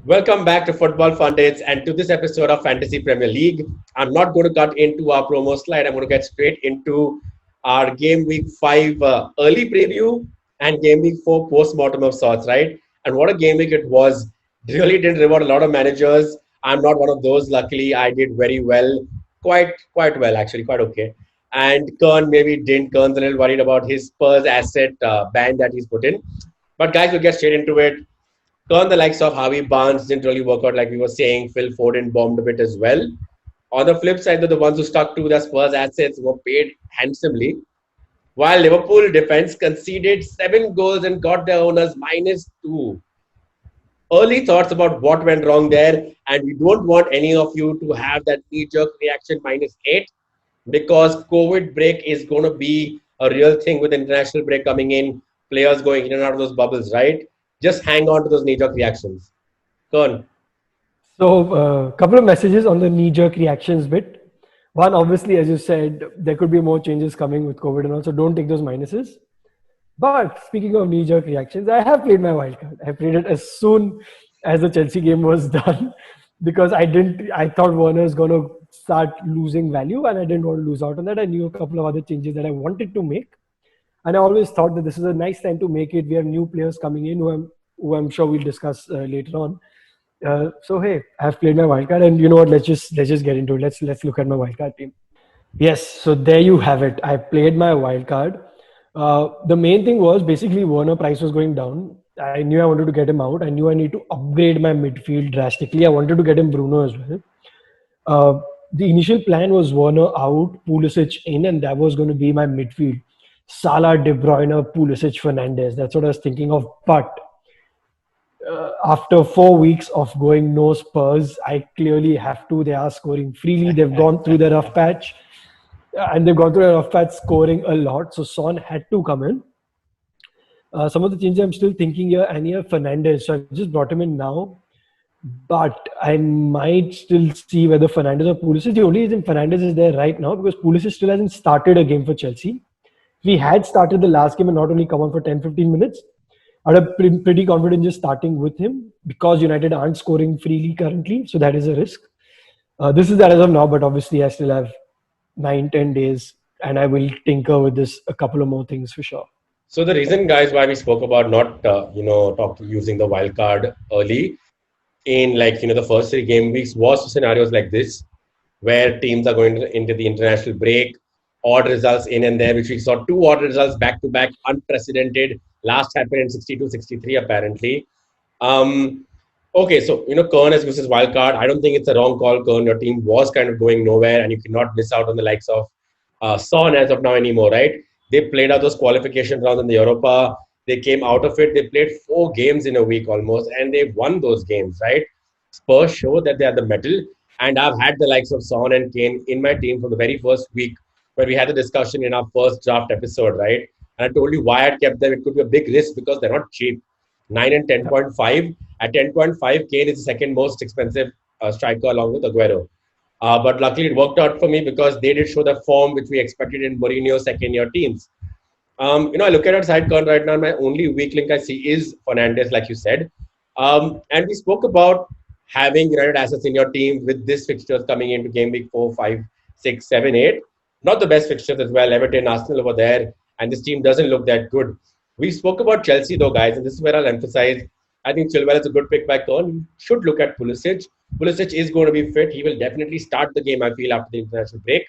Welcome back to Football Pundits and to this episode of Fantasy Premier League. I'm not going to cut into our promo slide. I'm going to get straight into our Game Week 5 early preview and Game Week 4 post-mortem of sorts, right? And what a game week it was. Really didn't reward a lot of managers. I'm not one of those. Luckily, I did very well. Quite well, actually, quite okay. And Kern maybe didn't. Kern's a little worried about his Spurs asset ban that he's put in. But guys, we'll get straight into it. Turn the likes of Harvey Barnes didn't really work out like we were saying. Phil Foden bombed a bit as well. On the flip side, the ones who stuck to their Spurs assets were paid handsomely. While Liverpool defense conceded 7 goals and got their owners -2. Early thoughts about what went wrong there, and we don't want any of you to have that knee-jerk reaction -8 because COVID break is going to be a real thing with international break coming in, players going in and out of those bubbles, right? Just hang on to those knee-jerk reactions. Kern. So, a couple of messages on the knee-jerk reactions bit. One, obviously, as you said, there could be more changes coming with COVID and also don't take those minuses. But speaking of knee-jerk reactions, I have played my wildcard. I played it as soon as the Chelsea game was done because I thought Werner's going to start losing value and I didn't want to lose out on that. I knew a couple of other changes that I wanted to make. And I always thought that this is a nice time to make it. We have new players coming in who I'm sure we'll discuss later on. So hey, I've played my wildcard, and you know what? Let's just get into it. Let's look at my wildcard team. Yes, so there you have it. I played my wildcard. The main thing was basically Werner price was going down. I knew I wanted to get him out. I knew I need to upgrade my midfield drastically. I wanted to get him Bruno as well. The initial plan was Werner out, Pulisic in, and that was going to be my midfield. Salah, De Bruyne, Pulisic, Fernandes. That's what I was thinking of. But after 4 weeks of going no Spurs, I clearly have to. They are scoring freely. They've gone through the rough patch. And they've gone through the rough patch scoring a lot. So Son had to come in. Some of the changes I'm still thinking here, and here Fernandes. So I just brought him in now. But I might still see whether Fernandes or Pulisic. The only reason Fernandes is there right now because Pulisic still hasn't started a game for Chelsea. If he had started the last game and not only come on for 10-15 minutes, I'd have been pretty confident just starting with him because United aren't scoring freely currently. So that is a risk. This is that as of now, but obviously I still have 9-10 days and I will tinker with this a couple of more things for sure. So the reason, guys, why we spoke about not, using the wild card early in the first 3 game weeks was scenarios like this, where teams are going into the international break, odd results in and there, which we saw 2 odd results back to back, unprecedented. Last happened in 62-63 apparently. Okay, so Kern has used his wild card. I don't think it's a wrong call, Kern. Your team was kind of going nowhere, and you cannot miss out on the likes of Son as of now anymore, right? They played out those qualification rounds in the Europa. They came out of it. They played 4 games in a week almost, and they won those games, right? Spurs show that they are the metal, and I've had the likes of Son and Kane in my team from the very first week where we had the discussion in our first draft episode, right? And I told you why I'd kept them. It could be a big risk because they're not cheap. 9 and 10.5. At 10.5, Kane is the second most expensive striker along with Aguero. But luckily it worked out for me because they did show the form which we expected in Mourinho's second-year teams. I look at our side count right now. My only weak link I see is Fernandes, like you said. And we spoke about having United assets in your team with this fixtures coming into game week 4, 5, 6, 7, 8. Not the best fixtures as well. Everton, Arsenal over there. And this team doesn't look that good. We spoke about Chelsea though, guys, and this is where I'll emphasize. I think Chilwell is a good pick by Kern. You should look at Pulisic. Pulisic is going to be fit. He will definitely start the game, I feel, after the international break.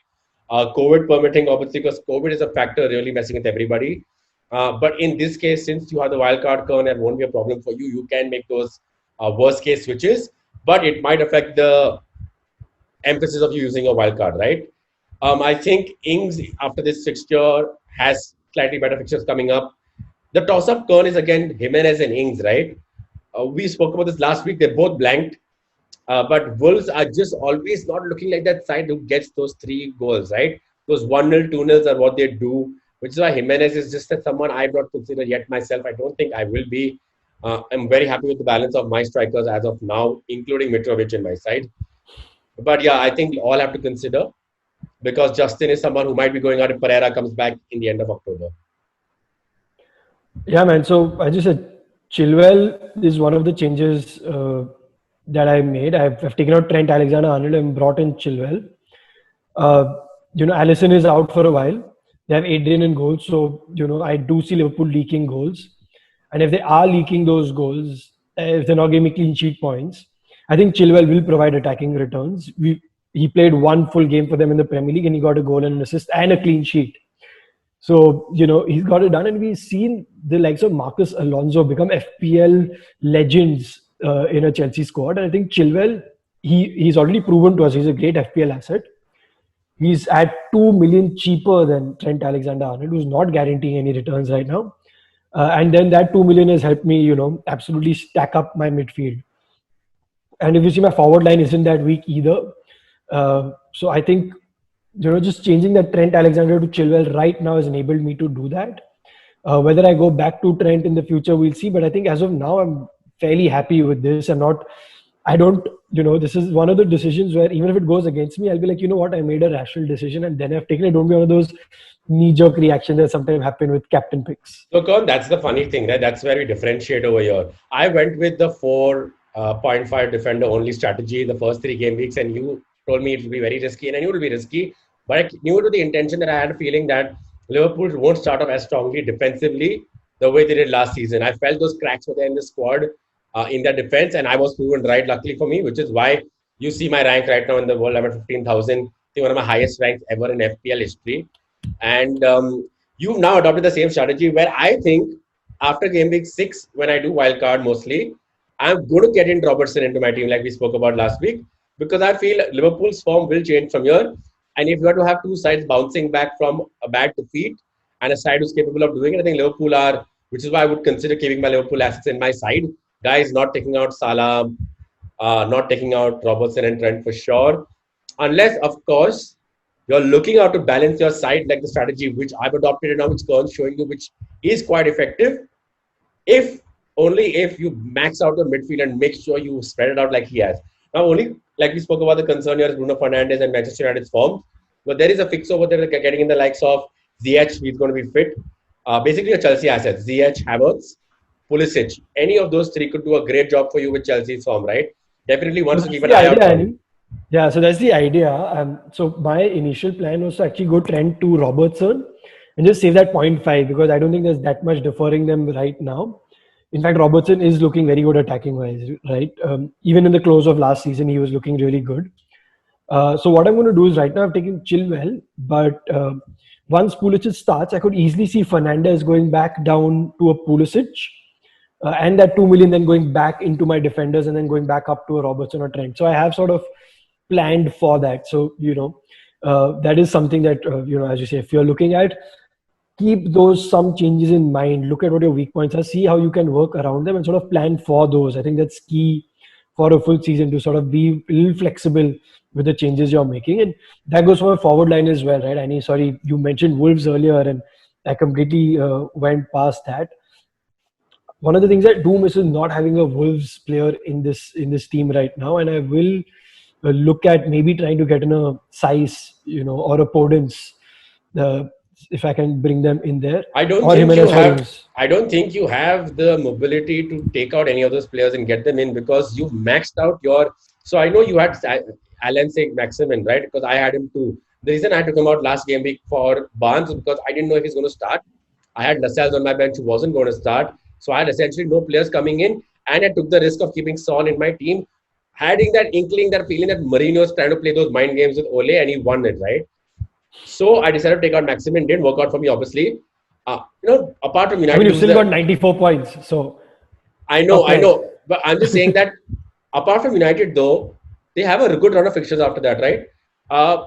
COVID permitting, obviously, because COVID is a factor really messing with everybody. But in this case, since you have the wild card, Kern, and won't be a problem for you, you can make those worst case switches. But it might affect the emphasis of you using a wild card, right? I think Ings, after this fixture, has slightly better fixtures coming up. The toss-up, Kern, is again Jimenez and Ings, right? We spoke about this last week. They both blanked. But Wolves are just always not looking like that side who gets those 3 goals, right? Those 1-0, 2-0 are what they do, which is why Jimenez is just someone I've not considered yet myself. I don't think I will be. I'm very happy with the balance of my strikers as of now, including Mitrovic in my side. But yeah, I think we all have to consider because Justin is someone who might be going out if Pereira comes back in the end of October. Yeah, man. So I just said Chilwell is one of the changes that I made. I've taken out Trent Alexander-Arnold and brought in Chilwell. Allison is out for a while. They have Adrian in goals, so I do see Liverpool leaking goals. And if they are leaking those goals, if they're not giving me clean sheet points, I think Chilwell will provide attacking returns. He played one full game for them in the Premier League and he got a goal and an assist and a clean sheet. So, he's got it done. And we've seen the likes of Marcus Alonso become FPL legends in a Chelsea squad. And I think Chilwell, he's already proven to us he's a great FPL asset. He's at 2 million cheaper than Trent Alexander-Arnold, who's not guaranteeing any returns right now. And then that 2 million has helped me, absolutely stack up my midfield. And if you see, my forward line isn't that weak either. So I think, just changing that Trent Alexander to Chilwell right now has enabled me to do that. Whether I go back to Trent in the future, we'll see. But I think as of now, I'm fairly happy with this. This is one of the decisions where even if it goes against me, I'll be like, you know what, I made a rational decision and then I've taken it. Don't be one of those knee-jerk reactions that sometimes happen with captain picks. So, Karan, that's the funny thing, right? That's where we differentiate over here. I went with the 4.5 defender only strategy the first 3 game weeks, and you told me it would be very risky, and I knew it would be risky, but I knew to the intention that I had a feeling that Liverpool won't start off as strongly defensively the way they did last season. I felt those cracks were there in the squad, in their defense, and I was proven right, luckily for me, which is why you see my rank right now in the world. I'm at 15,000. I think one of my highest ranks ever in FPL history. And you've now adopted the same strategy where I think after game week 6, when I do wildcard mostly, I'm going to get in Robertson into my team like we spoke about last week, because I feel Liverpool's form will change from here. And if you are to have two sides bouncing back from a bad defeat and a side who's capable of doing it, I think Liverpool are, which is why I would consider keeping my Liverpool assets in my side. Guys, not taking out Salah, not taking out Robertson and Trent for sure. Unless, of course, you're looking out to balance your side like the strategy which I've adopted now, which Karan's showing you, which is quite effective. Only if you max out the midfield and make sure you spread it out like he has. Now, only like we spoke about, the concern here is Bruno Fernandes and Manchester United's form. But there is a fix over there getting in the likes of Ziyech, he's going to be fit. Basically, a Chelsea asset. Ziyech, Havertz, Pulisic. Any of those 3 could do a great job for you with Chelsea's form, right? Definitely wants to keep an eye out. Yeah, so that's the idea. So my initial plan was to actually go Trent to Robertson and just save that 0.5, because I don't think there's that much deferring them right now. In fact, Robertson is looking very good attacking-wise, right? Even in the close of last season, he was looking really good. So what I'm going to do is right now I've taken Chilwell, but once Pulisic starts, I could easily see Fernandes going back down to a Pulisic, and that 2 million then going back into my defenders and then going back up to a Robertson or Trent. So I have sort of planned for that. So, that is something that, as you say, if you're looking at, keep some changes in mind, look at what your weak points are, see how you can work around them and sort of plan for those. I think that's key for a full season, to sort of be a little flexible with the changes you're making. And that goes for a forward line as well, right? You mentioned Wolves earlier and I completely went past that. One of the things I do miss is not having a Wolves player in this team right now, and I will look at maybe trying to get in a Saiss, or a Podence, if I can bring them in there. I don't think you have the mobility to take out any of those players and get them in, because you've maxed out your. So I know you had Alan Saint-Maximin, right? Because I had him too. The reason I took him out last game week for Barnes was because I didn't know if he's going to start. I had Lascelles on my bench who wasn't going to start. So I had essentially no players coming in, and I took the risk of keeping Son in my team, having that inkling, that feeling that Mourinho was trying to play those mind games with Ole, and he won it, right? So I decided to take out Maximin. Didn't work out for me, obviously. Apart from United, you've still got 94 points. So I know, but I'm just saying that apart from United, though, they have a good run of fixtures after that, right?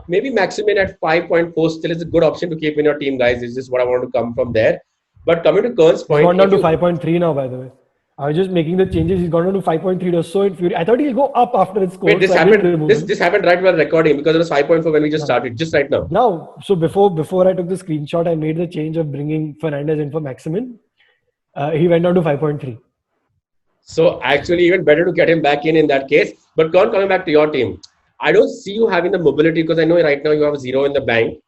Maybe Maximin at 5.4 still is a good option to keep in your team, guys. Is just what I want to come from there. But coming to Karan's point, he's gone down to 5.3 now, by the way. I was just making the changes. He's gone down to 5.3. Was so infuriating. I thought he'll go up after it scored. Wait, this happened. This happened right while recording, because it was 5.4 when we just started, just right now. Now, so before I took the screenshot, I made the change of bringing Fernandes in for Maximin. He went down to 5.3. So actually, even better to get him back in that case. But Karan, coming back to your team, I don't see you having the mobility, because I know right now you have 0 in the bank.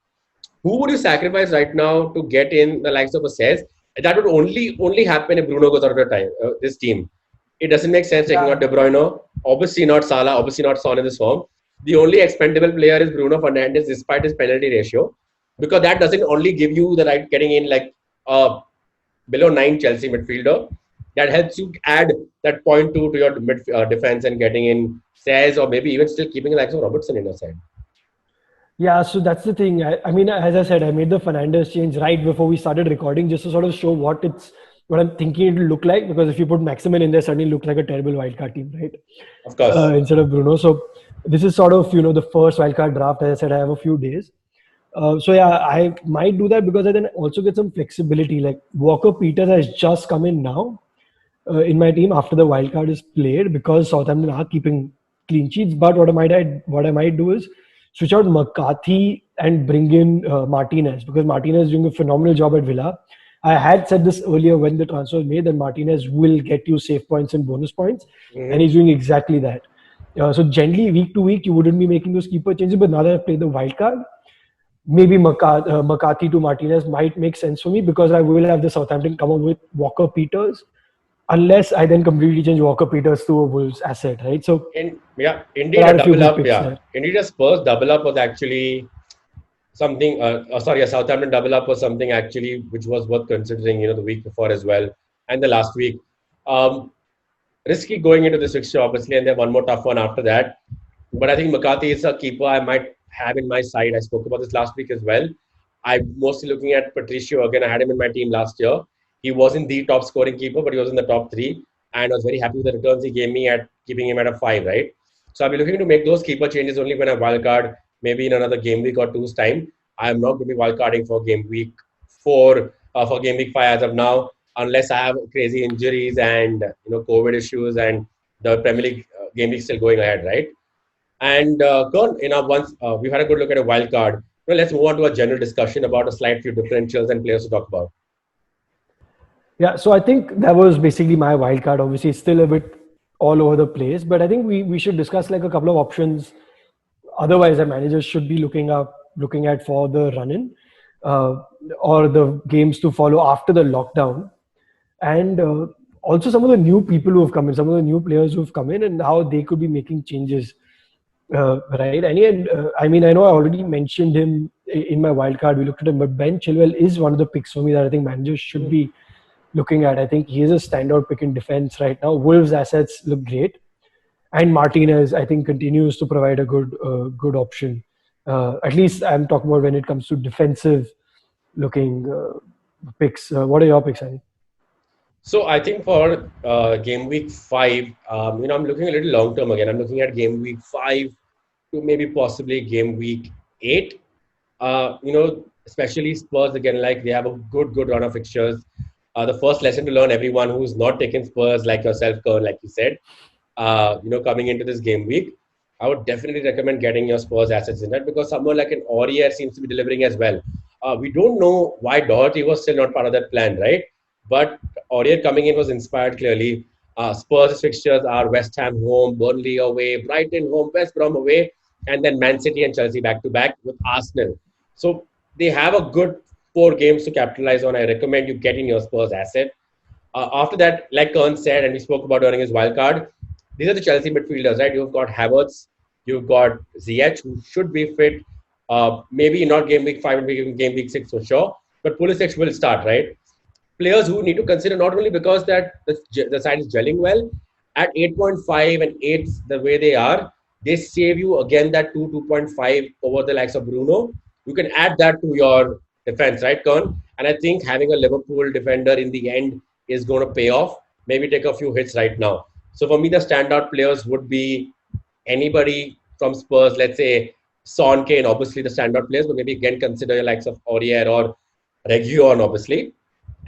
Who would you sacrifice right now to get in the likes of a Saiss? That would only happen if Bruno goes out of this team. It doesn't make sense taking out De Bruyne. Obviously not Salah, obviously not Son in this form. The only expendable player is Bruno Fernandes, despite his penalty ratio, because that doesn't only give you the right getting in like below 9 Chelsea midfielder. That helps you add that point two to your defense and getting in Says or maybe even still keeping like Robertson in your side. Yeah, so that's the thing. I mean, as I said, I made the Fernandes change right before we started recording, just to sort of show what I'm thinking it will look like. Because if you put Maximin in there, suddenly it looks like a terrible wildcard team, right? Of course. Instead of Bruno. So this is sort of the first wildcard draft. As I said, I have a few days. So yeah, I might do that because I then also get some flexibility. Like Walker Peters has just come in now in my team after the wildcard is played because Southampton are keeping clean sheets. But what I might do is switch out McCarthy and bring in Martinez because Martinez is doing a phenomenal job at Villa. I had said this earlier when the transfer was made that Martinez will get you save points and bonus points, and he's doing exactly that. So generally, week to week, you wouldn't be making those keeper changes. But now that I've played the wild card, maybe McCarthy to Martinez might make sense for me because I will have the Southampton come up with Walker Peters, unless I then completely change Walker Peters to a Wolves asset, right? So Indeed, a double up. Indeed, a Spurs double up was actually something. A Southampton double up was something actually which was worth considering. The week before as well and the last week. Risky going into this fixture, obviously, and then one more tough one after that. But I think McCarthy is a keeper I might have in my side. I spoke about this last week as well. I'm mostly looking at Patricio again. I had him in my team last year. He wasn't the top scoring keeper, but he was in the top 3. And I was very happy with the returns he gave me at keeping him at a 5, right? So I'll be looking to make those keeper changes only when I wildcard, maybe in another game week or two's time. I'm not going to be wildcarding for game week 4, for game week 5 as of now, unless I have crazy injuries and COVID issues and the Premier League game week still going ahead, right? And Kern, once we've had a good look at a wild card. Let's move on to a general discussion about a slight few differentials and players to talk about. Yeah, so I think that was basically my wild card. Obviously, it's still a bit all over the place, but I think we should discuss like a couple of options. Otherwise, our managers should be looking at for the run-in or the games to follow after the lockdown, and also some of the new people who have come in, some of the new players who have come in, and how they could be making changes. Right, and I mean, I know I already mentioned him in my wild card. We looked at him, but Ben Chilwell is one of the picks for me that I think managers should be looking at. I think he is a standout pick in defense right now. Wolves' assets look great, and Martinez, I think, continues to provide a good option. At least I'm talking about when it comes to defensive-looking picks. What are your picks, Andy? So I think for game week 5, I'm looking a little long term again. I'm looking at game week 5 to maybe possibly game week 8. Especially Spurs again, like they have a good run of fixtures. The first lesson to learn, everyone who's not taken Spurs like yourself, Kern, like you said, coming into this game week, I would definitely recommend getting your Spurs assets in that because someone like an Aurier seems to be delivering as well. We don't know why Doherty was still not part of that plan, right? But Aurier coming in was inspired clearly. Spurs' fixtures are West Ham home, Burnley away, Brighton home, West Brom away, and then Man City and Chelsea back-to-back with Arsenal. So they have a good 4 games to capitalize on. I recommend you getting your Spurs asset. After that, like Kern said, and we spoke about during his wildcard, these are the Chelsea midfielders, right? You've got Havertz, you've got Ziyech, who should be fit. Maybe not game week 5, maybe game week 6 for sure. But Pulisic will start, right? Players who need to consider not only because that the side is gelling well, at 8.5 and 8 the way they are, they save you again that 2.5 over the likes of Bruno. You can add that to your defense, right, Kern? And I think having a Liverpool defender in the end is going to pay off. Maybe take a few hits right now. So for me, the standout players would be anybody from Spurs, let's say Son, Kane, obviously the standout players, but maybe again consider your likes of Aurier or Reguilon, obviously.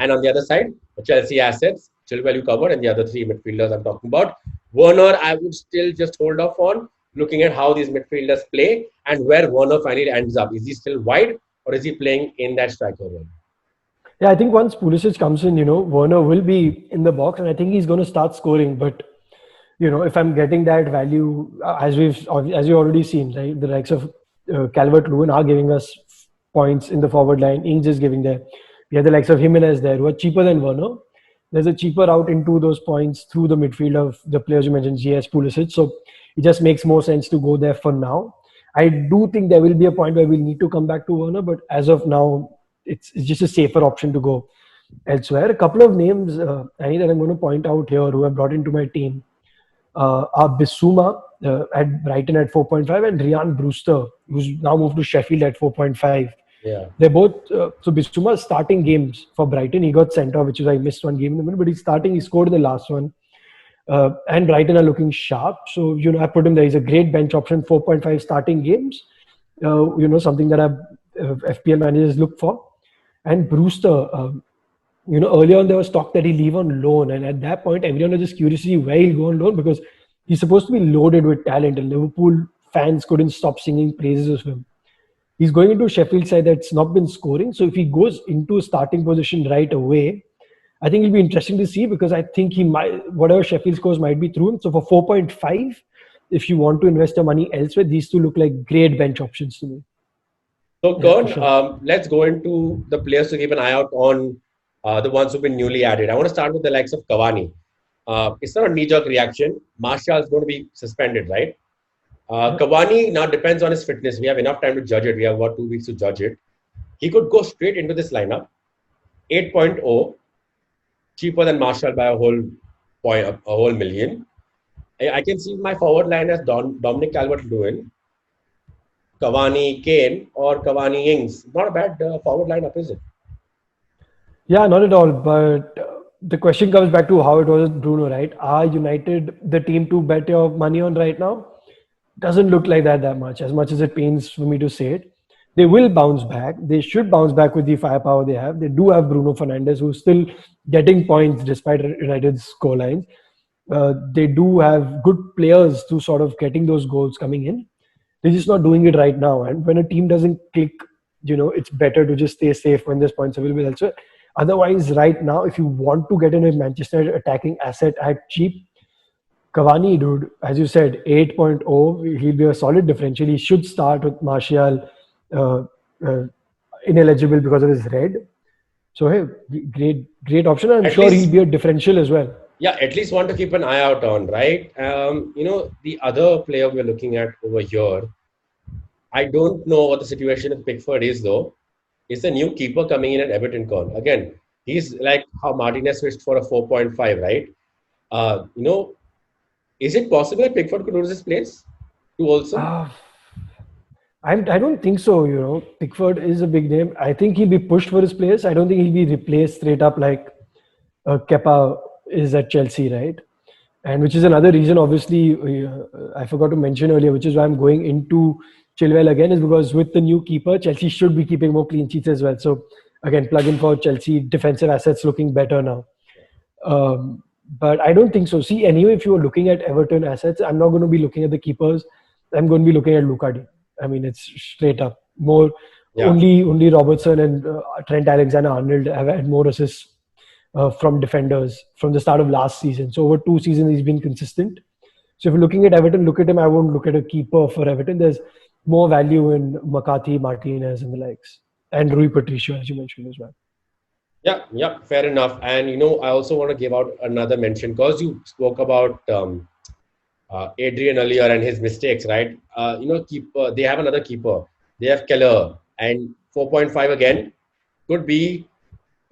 And on the other side, the Chelsea assets, Chilwell you covered, and the other 3 midfielders I'm talking about. Werner, I would still just hold off on looking at how these midfielders play and where Werner finally ends up. Is he still wide or is he playing in that striker role? Yeah, I think once Pulisic comes in, Werner will be in the box and I think he's going to start scoring. But, if I'm getting that value, as you've already seen, right, the likes of Calvert-Lewin are giving us points in the forward line. Ings is giving there. We have the likes of Jimenez there who are cheaper than Werner. there's a cheaper route into those points through the midfield of the players you mentioned, GS, Pulisic. So it just makes more sense to go there for now. I do think there will be a point where we'll need to come back to Werner, but as of now, it's just a safer option to go elsewhere. A couple of names, Annie, that I'm going to point out here who I've brought into my team are Bissouma at Brighton at 4.5 and Ryan Brewster, who's now moved to Sheffield at 4.5. Yeah. They're both, so Bissouma starting games for Brighton. He got sent off, which is why he missed one game in the middle, but he's starting, he scored in the last one. And Brighton are looking sharp. So, I put him there. He's a great bench option, 4.5 starting games. Something that FPL managers look for. And Brewster, earlier on there was talk that he'll leave on loan. And at that point, everyone was just curious to see where he'll go on loan because he's supposed to be loaded with talent and Liverpool fans couldn't stop singing praises of him. He's going into a Sheffield side that's not been scoring. So if he goes into a starting position right away, I think it'll be interesting to see because I think he might, whatever Sheffield scores might be through him. So for 4.5, if you want to invest your money elsewhere, these two look like great bench options to me. So, Kern, let's go into the players to keep an eye out on, the ones who've been newly added. I want to start with the likes of Cavani. It's not a knee-jerk reaction. Martial is going to be suspended, right? Cavani now depends on his fitness. We have enough time to judge it. We have about 2 weeks to judge it. He could go straight into this lineup. 8.0, cheaper than Martial by a whole million. I can see my forward line as Dominic Calvert-Lewin, Cavani, Kane, or Cavani, Ings. Not a bad forward lineup, is it? Yeah, not at all. But the question comes back to how it was with Bruno, right? Are United the team to bet your money on right now? Doesn't look like that much as it pains for me to say it. They will bounce back. They should bounce back with the firepower they have. They do have Bruno Fernandes, who's still getting points despite United's scorelines. They do have good players to sort of getting those goals coming in. They're just not doing it right now. And when a team doesn't click, it's better to just stay safe when there's points available elsewhere. Otherwise, right now, if you want to get in a Manchester United attacking asset at cheap, Cavani, dude, as you said, 8.0, he'll be a solid differential. He should start with Martial ineligible because of his red. So, hey, great option. I'm sure he'll be a differential as well. Yeah, at least one to keep an eye out on, right? The other player we're looking at over here, I don't know what the situation with Pickford is, though. It's a new keeper coming in at Everton. Again, he's like how Martinez switched for a 4.5, right? Is it possible that Pickford could lose his place to also? I don't think so. Pickford is a big name. I think he'll be pushed for his place. I don't think he'll be replaced straight up like Kepa is at Chelsea, right? And which is another reason, obviously, I forgot to mention earlier, which is why I'm going into Chilwell again, is because with the new keeper, Chelsea should be keeping more clean sheets as well. So again, plug in for Chelsea defensive assets looking better now. But I don't think so. See, anyway, if you're looking at Everton assets, I'm not going to be looking at the keepers. I'm going to be looking at Lukaku. I mean, it's straight up more. Yeah. Only Robertson and Trent Alexander-Arnold have had more assists from defenders from the start of last season. So over 2 seasons, he's been consistent. So if you're looking at Everton, look at him. I won't look at a keeper for Everton. There's more value in McCarthy, Martinez, and the likes, and Rui Patricio, as you mentioned as well. Yeah, fair enough. And I also want to give out another mention because you spoke about Adrian earlier and his mistakes, right? Keeper. They have another keeper. They have Keller, and 4.5 again could be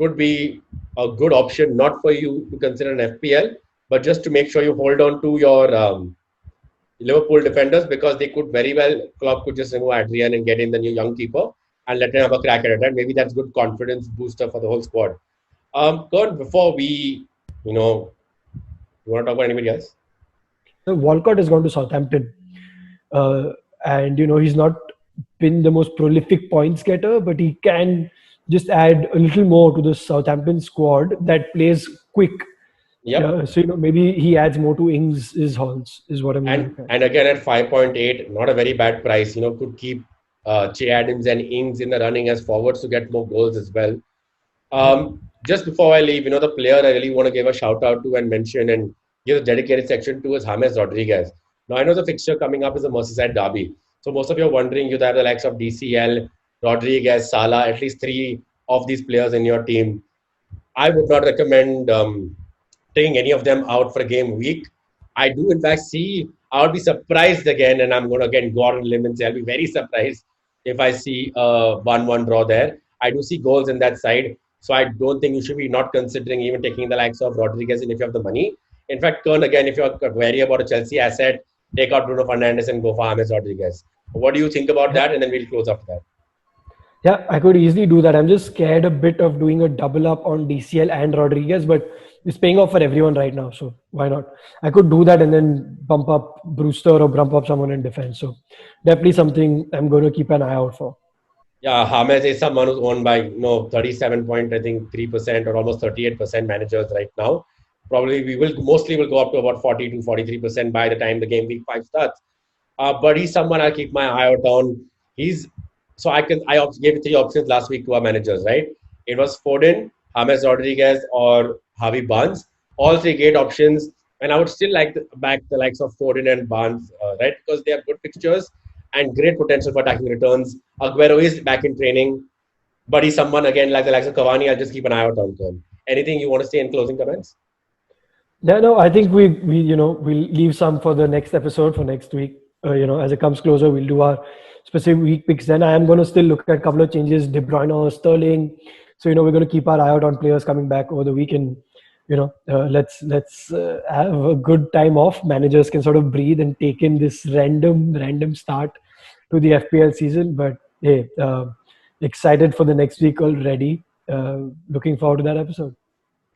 a good option, not for you to consider an FPL, but just to make sure you hold on to your Liverpool defenders because they could very well, Klopp could just remove Adrian and get in the new young keeper and let him have a crack at it. And maybe that's good confidence booster for the whole squad. Kurt, before we, you want to talk about anybody else? Walcott has gone to Southampton. And, he's not been the most prolific points getter, but he can just add a little more to the Southampton squad that plays quick. Yep. So, maybe he adds more to Ings' halls, is what I'm looking at. And again, at 5.8, not a very bad price. Could keep Che Adams and Ings in the running as forwards to get more goals as well. Just before I leave, the player I really want to give a shout out to and mention and give a dedicated section to is James Rodriguez. Now, I know the fixture coming up is a Merseyside derby. So most of you are wondering, you have the likes of DCL, Rodriguez, Salah, at least 3 of these players in your team. I would not recommend taking any of them out for a game week. I do, in fact, see, I would be surprised again, and I'm going to again go on a limb and say I'll be very surprised if I see a 1-1 draw there. I do see goals in that side, so I don't think you should be not considering even taking the likes of Rodriguez in if you have the money. In fact, Kern, again, if you're wary about a Chelsea asset, take out Bruno Fernandes and go for James Rodriguez. What do you think about that? And then we'll close after that. Yeah, I could easily do that. I'm just scared a bit of doing a double up on DCL and Rodriguez, but it's paying off for everyone right now. So why not? I could do that and then bump up Brewster or bump up someone in defense. So definitely something I'm going to keep an eye out for. Yeah, James is someone who's owned by 37 point, I think 3% or almost 38% managers right now. Probably we will mostly will go up to about 40 to 43% by the time the game week 5 starts. But he's someone I'll keep my eye out on. He's so I gave 3 options last week to our managers, right? It was Foden, James Rodriguez, or Javi Barnes. All three great options, and I would still like to back the likes of Foden and Barnes, right? Because they have good fixtures and great potential for attacking returns. Aguero is back in training, but he's someone again like the likes of Cavani. I'll just keep an eye out on him. Anything you want to say in closing comments? Yeah, no, I think we'll leave some for the next episode for next week. As it comes closer, we'll do our specific week picks. Then I am going to still look at a couple of changes, De Bruyne or Sterling. So we're going to keep our eye out on players coming back over the weekend. Let's have a good time off. Managers can sort of breathe and take in this random start to the FPL season. But hey, excited for the next week already. Looking forward to that episode.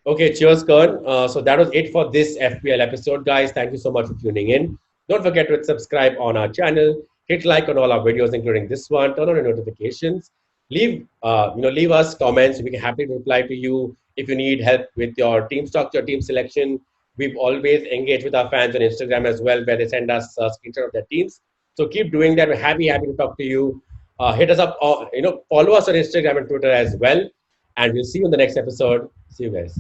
Okay, cheers, Kern. So that was it for this FPL episode, guys. Thank you so much for tuning in. Don't forget to subscribe on our channel. Hit like on all our videos, including this one. Turn on your notifications. Leave us comments. We can happily reply to you if you need help with your team structure, team selection. We've always engaged with our fans on Instagram as well, where they send us a screenshot of their teams. So keep doing that. We're happy to talk to you. Hit us up. Follow us on Instagram and Twitter as well. And we'll see you in the next episode. See you guys.